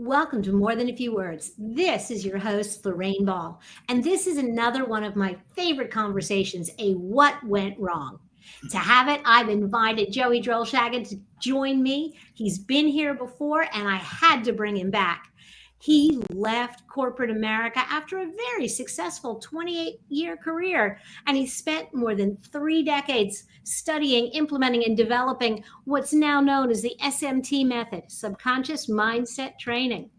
Welcome to More Than a Few Words. This is your host, Lorraine Ball, and this is another one of my favorite conversations, a what went wrong. To have it, I've invited Joey Drolshagen to join me. He's been here before, and I had to bring him back. He left corporate America after a very successful 28-year career, and he spent more than 3 decades studying, implementing, and developing what's now known as the SMT Method, subconscious mindset training.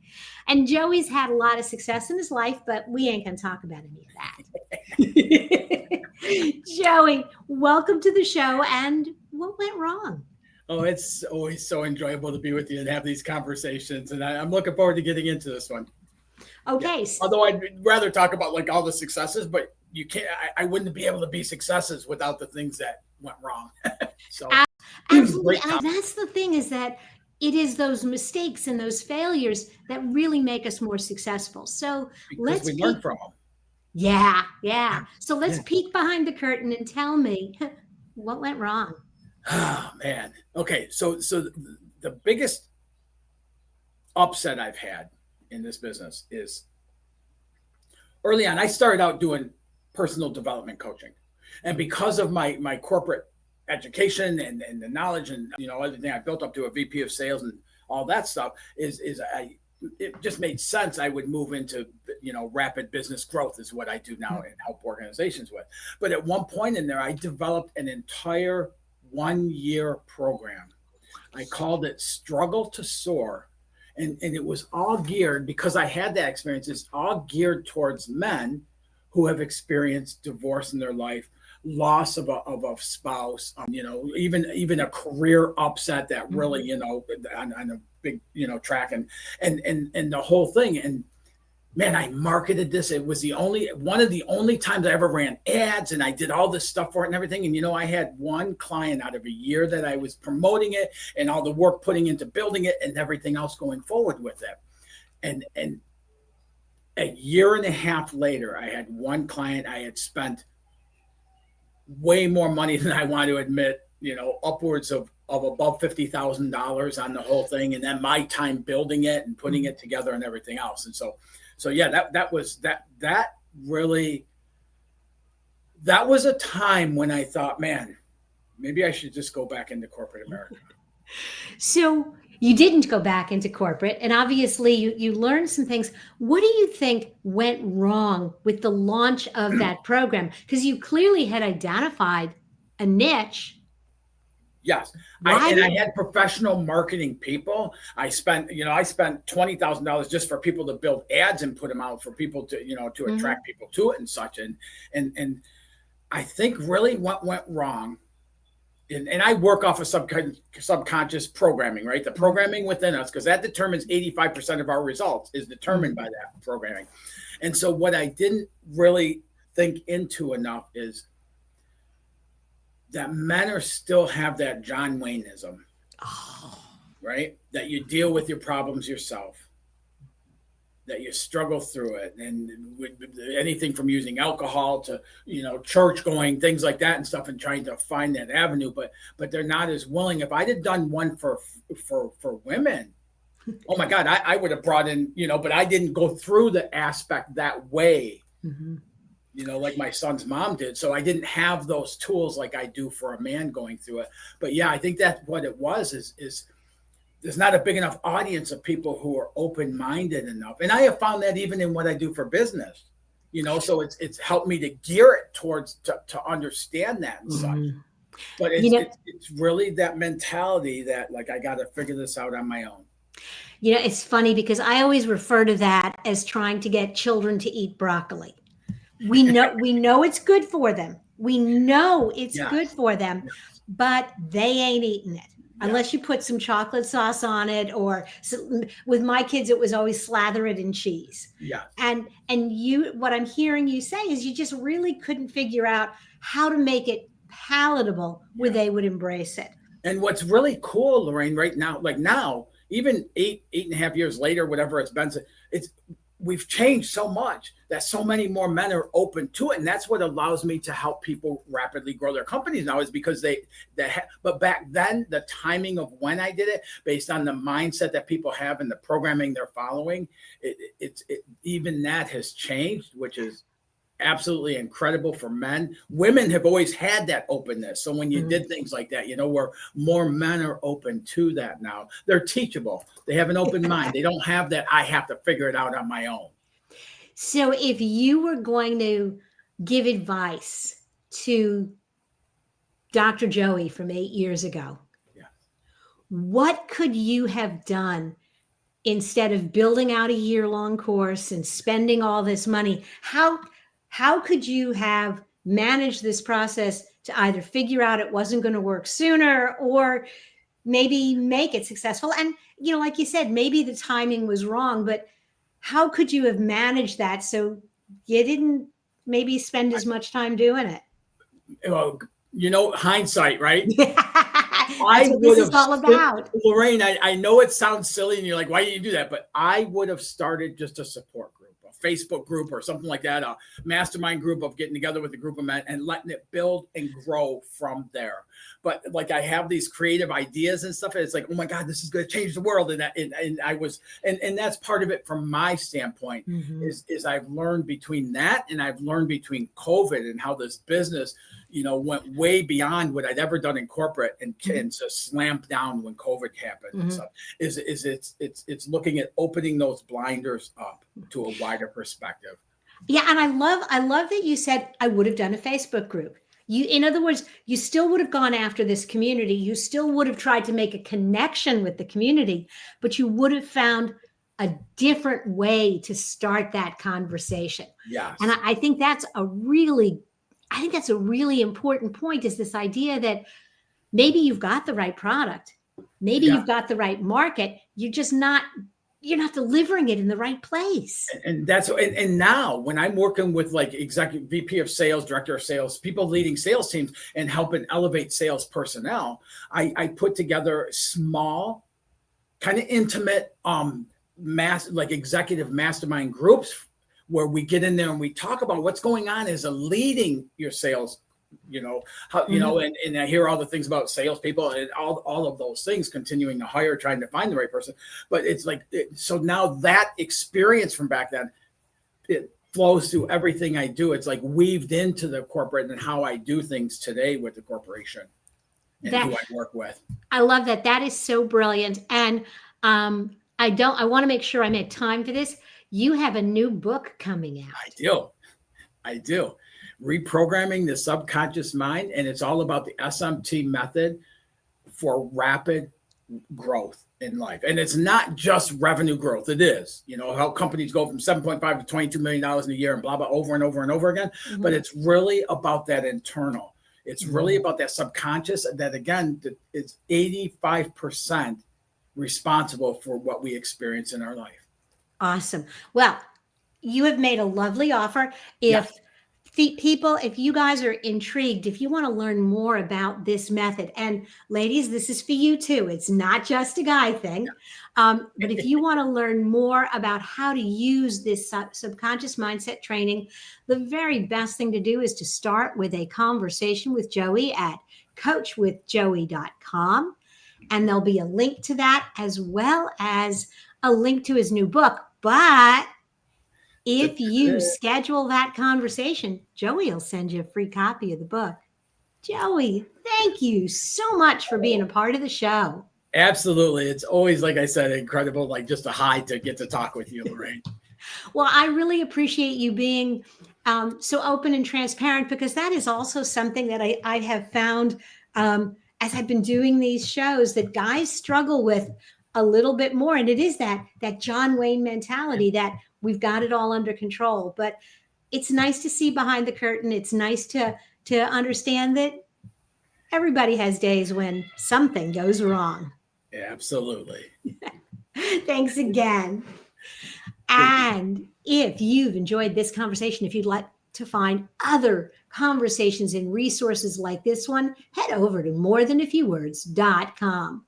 And Joey's had a lot of success in his life, but we ain't going to talk about any of that. Joey, welcome to the show. And what went wrong? Oh, it's always so enjoyable to be with you and have these conversations. And I'm looking forward to getting into this one. Okay. Yeah. Although I'd rather talk about like all the successes, but you can't, I wouldn't be able to be successes without the things that went wrong. So absolutely. And that's the thing, is that it is those mistakes and those failures that really make us more successful. So let's learn from them. Yeah. So let's peek behind the curtain and tell me what went wrong. Oh, man. Okay. So the biggest upset I've had in this business is early on. I started out doing personal development coaching, and because of my corporate education and the knowledge and everything I built up to a VP of sales and all that stuff it just made sense. I would move into rapid business growth is what I do now and help organizations with. But at one point in there, I developed an entire 1-year program. I called it Struggle to Soar. And it was all geared, because I had that experience, it's all geared towards men who have experienced divorce in their life, loss of a spouse, even a career upset that really, on a big, track and the whole thing. And man, I marketed this. It was one of the only times I ever ran ads, and I did all this stuff for it and everything. And, I had one client out of a year that I was promoting it and all the work putting into building it and everything else going forward with it. And a year and a half later, I had one client. I had spent way more money than I want to admit, upwards of above $50,000 on the whole thing. And then my time building it and putting it together and everything else. And so yeah, that was a time when I thought, man, maybe I should just go back into corporate America. So you didn't go back into corporate, and obviously you learned some things. What do you think went wrong with the launch of that program? Because you clearly had identified a niche. Yes. I had professional marketing people. I spent $20,000 just for people to build ads and put them out for people to, to attract people to it and such. And I think really what went wrong, and I work off of subconscious programming, right? The programming within us, because that determines 85% of our results is determined by that programming. And so what I didn't really think into enough is that men still have that John Wayneism, right? That you deal with your problems yourself, that you struggle through it, and with anything from using alcohol to, church going, things like that and stuff, and trying to find that avenue. But they're not as willing. If I'd have done one for women, oh my God, I would have brought in, but I didn't go through the aspect that way. Mm-hmm. Like my son's mom did. So I didn't have those tools like I do for a man going through it. But yeah, I think that's what it was, is there's not a big enough audience of people who are open-minded enough. And I have found that even in what I do for business, so it's helped me to gear it towards to understand that and such. But it's really that mentality that like, I got to figure this out on my own. It's funny because I always refer to that as trying to get children to eat broccoli. We know it's good for them. We know it's good for them, but they ain't eating it unless you put some chocolate sauce on it, or with my kids, it was always slather it in cheese. Yeah. And what I'm hearing you say is you just really couldn't figure out how to make it palatable where they would embrace it. And what's really cool, Lorraine, right now, like now, even eight and a half years later, whatever it's been, we've changed so much that so many more men are open to it, and that's what allows me to help people rapidly grow their companies now, is because but back then the timing of when I did it, based on the mindset that people have and the programming they're following, even that has changed, which is absolutely incredible for men. Women have always had that openness. So when you did things like that, where more men are open to that now, they're teachable. They have an open mind. They don't have that, I have to figure it out on my own. So if you were going to give advice to Dr. Joey from 8 years ago, what could you have done instead of building out a year-long course and spending all this money? How could you have managed this process to either figure out it wasn't going to work sooner, or maybe make it successful? And, like you said, maybe the timing was wrong, but how could you have managed that so you didn't maybe spend as much time doing it? Well, hindsight, right? That's what this is all about. Lorraine, I know it sounds silly and you're like, why did you do that? But I would have started just a support group, a Facebook group or something like that, a mastermind group of getting together with a group of men and letting it build and grow from there. But like, I have these creative ideas and stuff, and it's like, oh my God, this is going to change the world. And that's part of it from my standpoint, is I've learned between that, and I've learned between COVID and how this business, went way beyond what I'd ever done in corporate, and just slammed down when COVID happened. And stuff. It's looking at opening those blinders up to a wider perspective. Yeah, and I love that you said I would have done a Facebook group. In other words, you still would have gone after this community. You still would have tried to make a connection with the community, but you would have found a different way to start that conversation. Yes. And I think that's a really important point, is this idea that maybe you've got the right product, maybe you've got the right market, you're not delivering it in the right place. And now when I'm working with like executive VP of sales, director of sales, people leading sales teams and helping elevate sales personnel, I put together small, kind of intimate, like executive mastermind groups where we get in there and we talk about what's going on as a leading your sales, how, and I hear all the things about salespeople and all of those things, continuing to hire, trying to find the right person. But it's like, so now that experience from back then, it flows through everything I do. It's like weaved into the corporate and how I do things today with the corporation and who I work with. I love that. That is so brilliant. And I want to make sure I make time for this. You have a new book coming out. I do. Reprogramming the Subconscious Mind. And it's all about the SMT method for rapid growth in life. And it's not just revenue growth. It is, how companies go from 7.5 to $22 million in a year and blah, blah, over and over and over again. But it's really about that internal. It's really about that subconscious that, again, is 85% responsible for what we experience in our life. Awesome. Well, you have made a lovely offer. If you guys are intrigued, if you want to learn more about this method, and ladies, this is for you too. It's not just a guy thing. But if you want to learn more about how to use this subconscious mindset training, the very best thing to do is to start with a conversation with Joey at coachwithjoey.com. And there'll be a link to that, as well as a link to his new book. But if you schedule that conversation, Joey will send you a free copy of the book. Joey, thank you so much for being a part of the show. Absolutely. It's always, like I said, incredible, like just a high to get to talk with you, Lorraine. Well, I really appreciate you being so open and transparent, because that is also something that I have found as I've been doing these shows, that guys struggle with a little bit more. And it is that John Wayne mentality that we've got it all under control. But it's nice to see behind the curtain. It's nice to understand that everybody has days when something goes wrong. Absolutely. Thanks again. And if you've enjoyed this conversation, if you'd like to find other conversations and resources like this one, head over to morethanafewwords.com.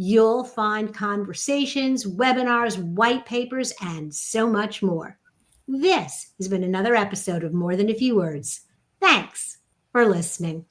You'll find conversations, webinars, white papers, and so much more. This has been another episode of More Than a Few Words. Thanks for listening.